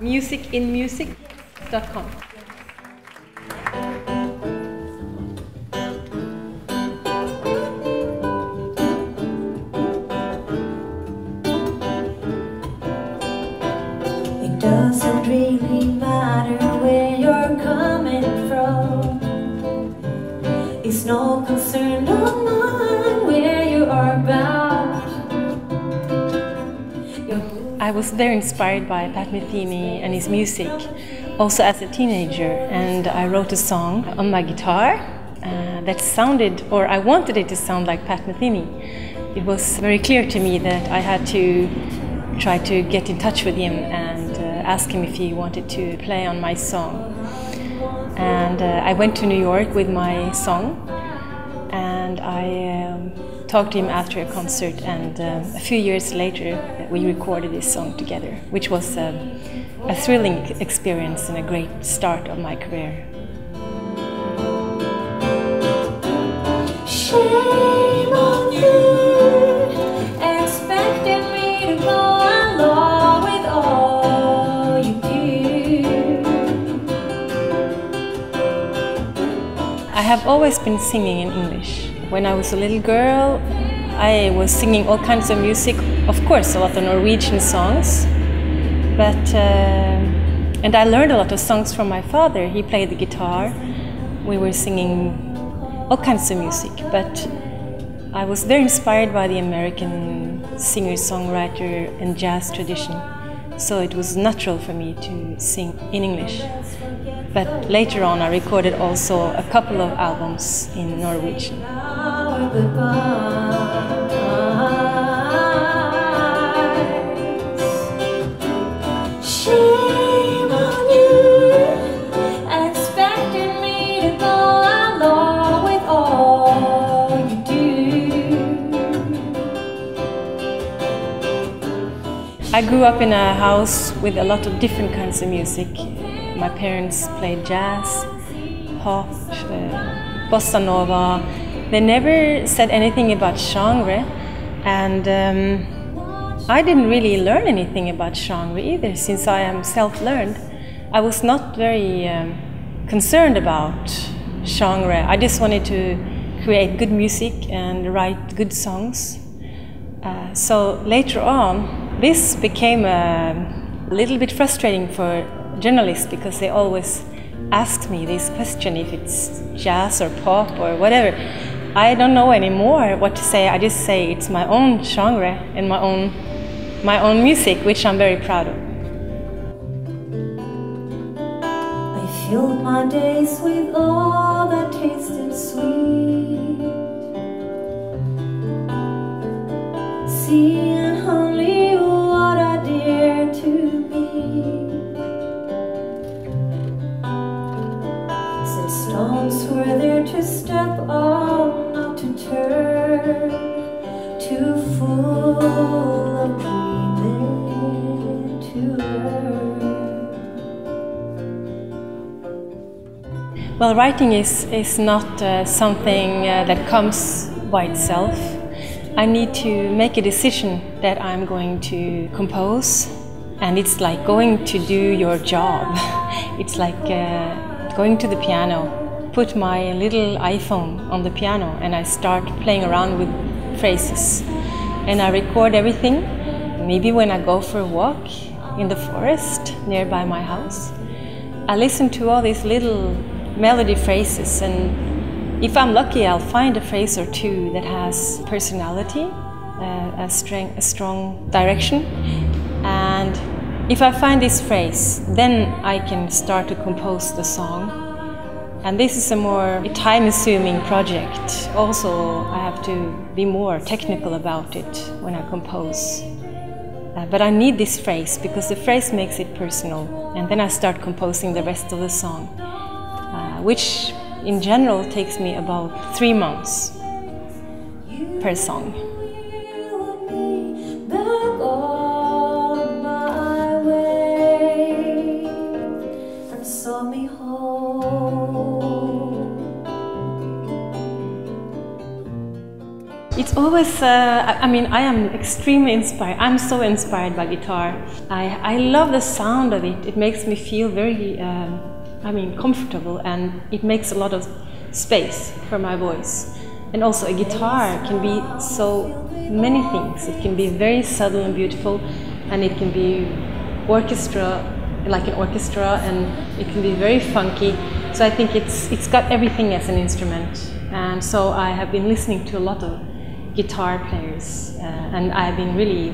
musicinmusic.com. It doesn't really matter where you're coming from. It's no concern of mine where you are bound. I was very inspired by Pat Metheny and his music, also as a teenager, and I wrote a song on my guitar that sounded, or I wanted it to sound like Pat Metheny. It was very clear to me that I had to try to get in touch with him and ask him if he wanted to play on my song. And I went to New York with my song, and I talked to him after a concert, and a few years later we recorded this song together, which was a thrilling experience and a great start of my career. Shame on you, expecting me to go along with all you do. I have always been singing in English. When I was a little girl, I was singing all kinds of music, of course a lot of Norwegian songs, but and I learned a lot of songs from my father. He played the guitar. We were singing all kinds of music, but I was very inspired by the American singer-songwriter and jazz tradition, so it was natural for me to sing in English. But later on I recorded also a couple of albums in Norwegian. Shame on you, expecting me to go along with all you do. I grew up in a house with a lot of different kinds of music. My parents played jazz, pop, bossa nova. They never said anything about genre, and I didn't really learn anything about genre either, since I am self-learned. I was not very concerned about genre. I just wanted to create good music and write good songs. So later on, this became a little bit frustrating for journalists, because they always asked me this question, if it's jazz or pop or whatever. I don't know anymore what to say. I just say it's my own genre and my own music, which I'm very proud of. I filled my days with all that tasted sweet, seeing only what I dare to be. Stones were there to step on, not to turn, too full of dreaming to learn. Well, writing is not something that comes by itself. I need to make a decision that I'm going to compose, and it's like going to do your job. It's like going to the piano, put my little iPhone on the piano, and I start playing around with phrases. And I record everything. Maybe when I go for a walk in the forest nearby my house, I listen to all these little melody phrases, and if I'm lucky, I'll find a phrase or two that has personality, a strong direction. And if I find this phrase, then I can start to compose the song. And this is a more time-consuming project. Also, I have to be more technical about it when I compose. But I need this phrase, because the phrase makes it personal. And then I start composing the rest of the song, which in general takes me about 3 months per song. It's always, I mean, I am extremely inspired. I'm so inspired by guitar. I love the sound of it. It makes me feel very, comfortable, and it makes a lot of space for my voice. And also a guitar can be so many things. It can be very subtle and beautiful, and it can be like an orchestra, and it can be very funky. So I think it's got everything as an instrument. And so I have been listening to a lot of guitar players, and I've been really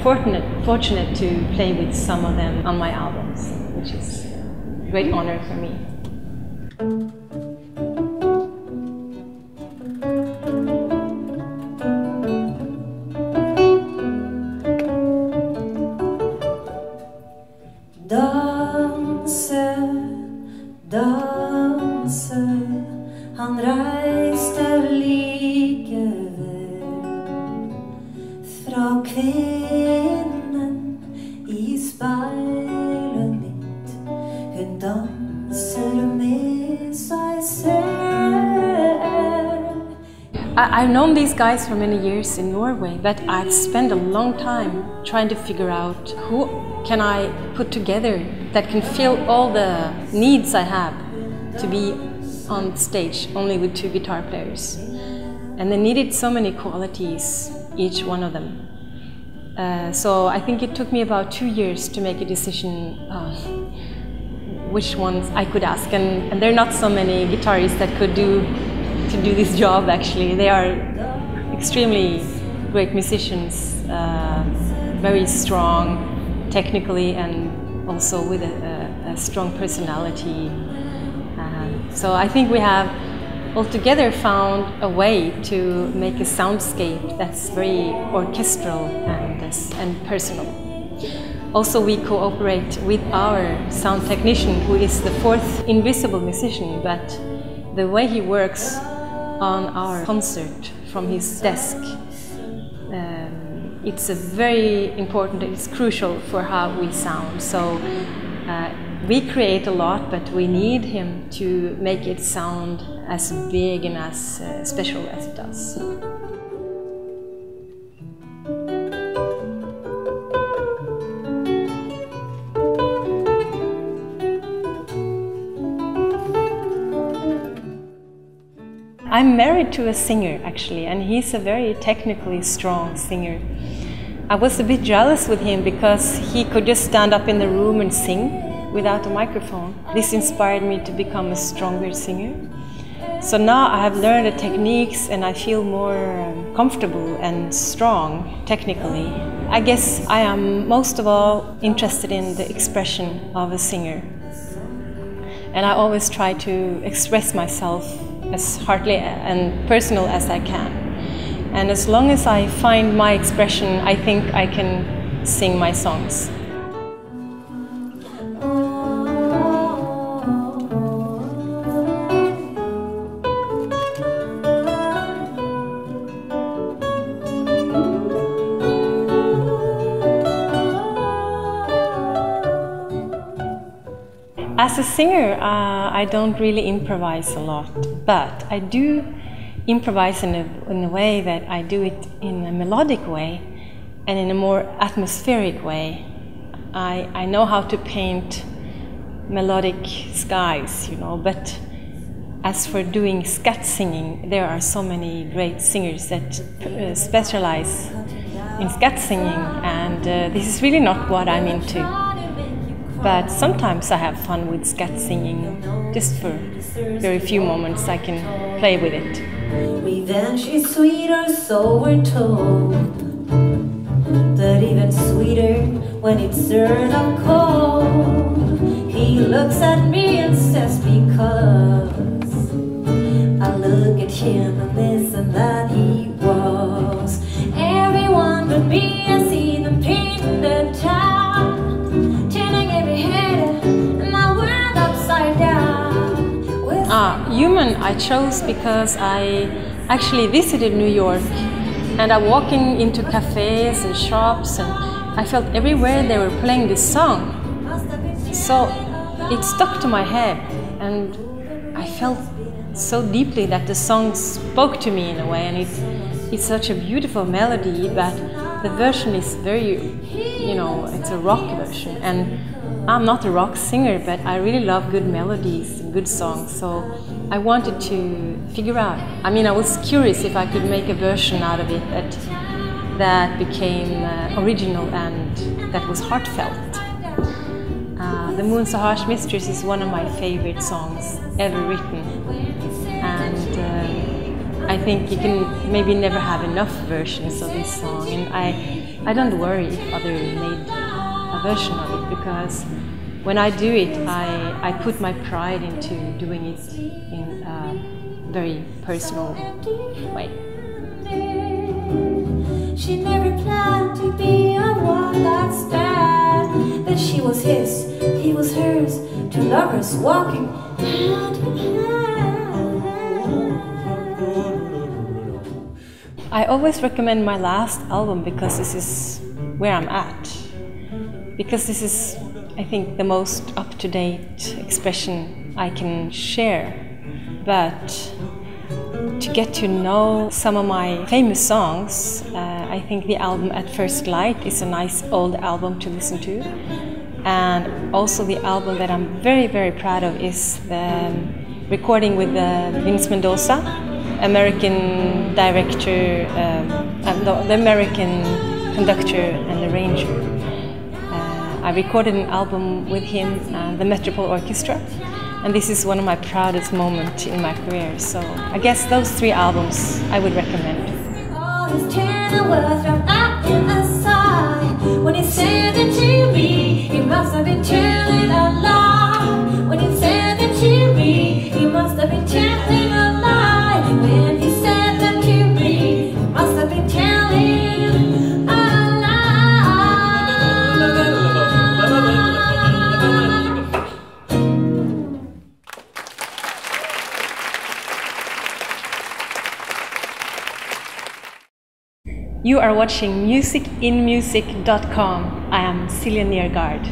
fortunate to play with some of them on my albums, which is a great honor for me. Han reiste likevel fra kvinnen I speilet mitt. Hun danser med seg selv. I've known these guys for many years in Norway, but I've spent a long time trying to figure out who can I put together that can fill all the needs I have to be on stage only with two guitar players. And they needed so many qualities, each one of them. So I think it took me about 2 years to make a decision which ones I could ask. And there are not so many guitarists that could do this job, actually. They are extremely great musicians, very strong technically, and also with a strong personality. So I think we have altogether found a way to make a soundscape that's very orchestral and personal. Also, we cooperate with our sound technician, who is the fourth invisible musician, but the way he works on our concert from his desk, it's a very important, it's crucial for how we sound. So we create a lot, but we need him to make it sound as big and as special as it does. I'm married to a singer, actually, and he's a very technically strong singer. I was a bit jealous with him because he could just stand up in the room and sing without a microphone. This inspired me to become a stronger singer. So now I have learned the techniques and I feel more comfortable and strong technically. I guess I am most of all interested in the expression of a singer. And I always try to express myself as heartily and personal as I can. And as long as I find my expression, I think I can sing my songs. As a singer, I don't really improvise a lot, but I do improvise in a way that I do it in a melodic way and in a more atmospheric way. I know how to paint melodic skies, you know, but as for doing scat singing, there are so many great singers that specialize in scat singing, and this is really not what I'm into. But sometimes I have fun with scat singing, just for very few moments I can play with it. Revenge is sweeter, so we're told, but even sweeter when it's served up cold. He looks at me and says, because I look at him and this and that he was. Everyone but me, I see them painting the town, turning every head and my world upside down. Human I chose because I actually visited New York, and I'm walking into cafes and shops, and I felt everywhere they were playing this song. So it stuck to my head, and I felt so deeply that the song spoke to me in a way, and it's such a beautiful melody, but the version is very, it's a rock version. And I'm not a rock singer, but I really love good melodies and good songs. So I wanted to figure out, I was curious if I could make a version out of it that became original and that was heartfelt. The Moon So Harsh Mistress is one of my favorite songs ever written. And I think you can maybe never have enough versions of this song. And I don't worry if others made a version of it, because when I do it, I put my pride into doing it in a very personal way. She never planned to be a one-night stand. That she was his, he was hers, two lovers walking hand in hand. I always recommend my last album because this is where I'm at. Because this is, I think, the most up-to-date expression I can share. But to get to know some of my famous songs, I think the album At First Light is a nice old album to listen to. And also the album that I'm very, very proud of is the recording with Vince Mendoza, American director, the American conductor and arranger. I recorded an album with him and the Metropole Orchestra, and this is one of my proudest moments in my career. So I guess those 3 albums I would recommend. All his tender words from out in a sigh. When he said it to me, he must have been telling a lie. When he said it to me, he must have been telling a lie. When he said that to me, he must have been telling a You are watching musicinmusic.com. I am Silje Nergaard.